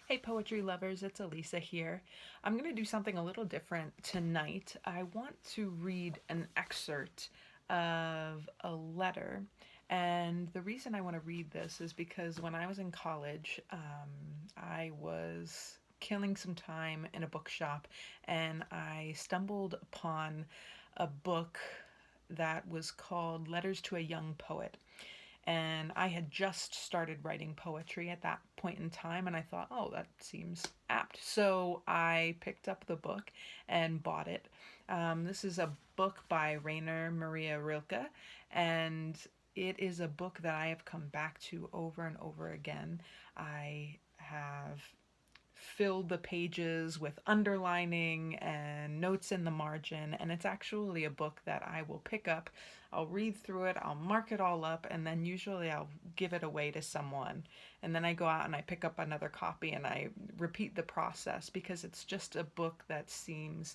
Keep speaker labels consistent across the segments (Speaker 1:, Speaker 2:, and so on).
Speaker 1: Hey, poetry lovers, it's Elisa here. I'm going to do something a little different tonight. I want to read an excerpt of a letter. And the reason I want to read this is because when I was in college, I was killing some time in a bookshop and I stumbled upon a book that was called Letters to a Young Poet. And I had just started writing poetry at that point in time, and I thought, oh, that seems apt. So I picked up the book and bought it. This is a book by Rainer Maria Rilke, and it is a book that I have come back to over and over again. I have filled the pages with underlining and notes in the margin, and it's actually a book that I will pick up. I'll read through it, I'll mark it all up, and then usually I'll give it away to someone. And then I go out and I pick up another copy and I repeat the process because it's just a book that seems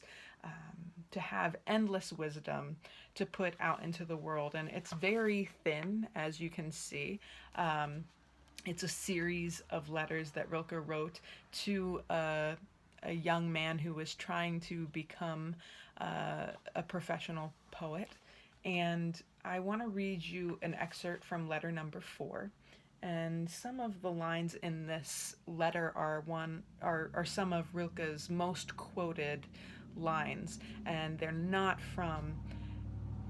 Speaker 1: to have endless wisdom to put out into the world. And it's very thin, as you can see. It's a series of letters that Rilke wrote to a young man who was trying to become a professional poet. And I want to read you an excerpt from letter number 4. And some of the lines in this letter are some of Rilke's most quoted lines, and they're not from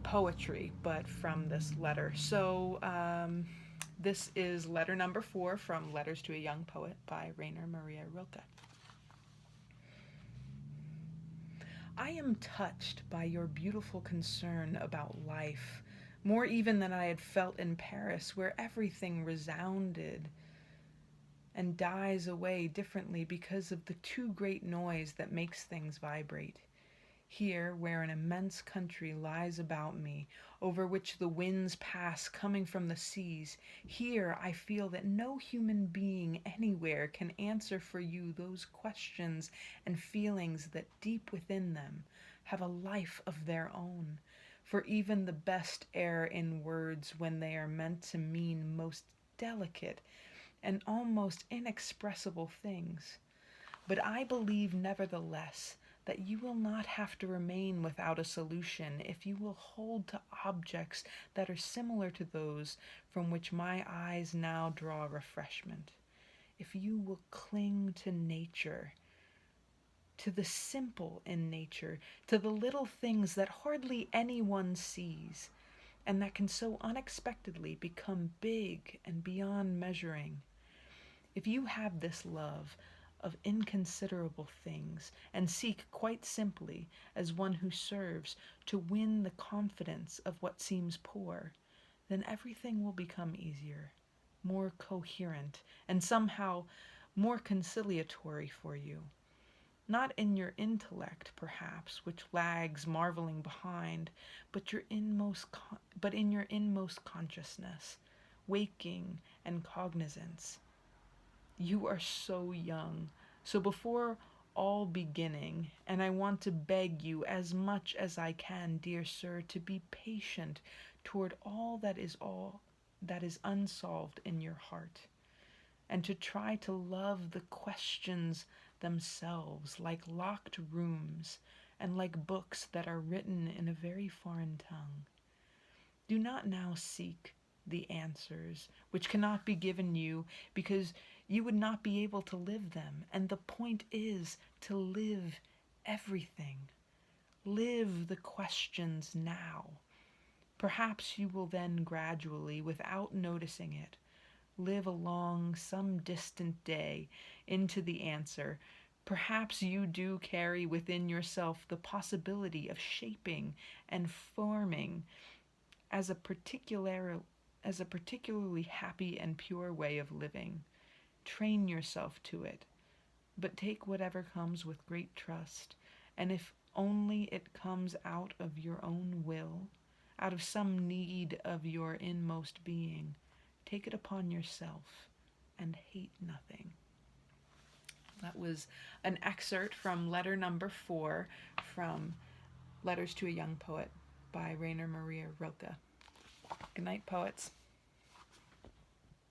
Speaker 1: poetry, but from this letter. So this is letter number 4 from Letters to a Young Poet by Rainer Maria Rilke. I am touched by your beautiful concern about life, more even than I had felt in Paris, where everything resounded and dies away differently because of the too great noise that makes things vibrate. Here, where an immense country lies about me, over which the winds pass coming from the seas, here I feel that no human being anywhere can answer for you those questions and feelings that deep within them have a life of their own. For even the best err in words when they are meant to mean most delicate and almost inexpressible things. But I believe, nevertheless, that you will not have to remain without a solution if you will hold to objects that are similar to those from which my eyes now draw refreshment. If you will cling to nature, to the simple in nature, to the little things that hardly anyone sees, and that can so unexpectedly become big and beyond measuring. If you have this love of inconsiderable things, and seek quite simply, as one who serves, to win the confidence of what seems poor, then everything will become easier, more coherent, and somehow more conciliatory for you. Not in your intellect, perhaps, which lags marveling behind, but but in your inmost consciousness, waking and cognizance. You are so young. So before all beginning, and I want to beg you as much as I can, dear sir, to be patient toward all that is unsolved in your heart, and to try to love the questions themselves like locked rooms and like books that are written in a very foreign tongue. Do not now seek the answers which cannot be given you because you would not be able to live them. And the point is to live everything. Live the questions now. Perhaps you will then gradually, without noticing it, live along some distant day into the answer. Perhaps you do carry within yourself the possibility of shaping and forming as a particular as a particularly happy and pure way of living. Train yourself to it, but take whatever comes with great trust, and if only it comes out of your own will, out of some need of your inmost being, take it upon yourself and hate nothing. That was an excerpt from letter number 4 from Letters to a Young Poet by Rainer Maria Rilke. Good night, poets.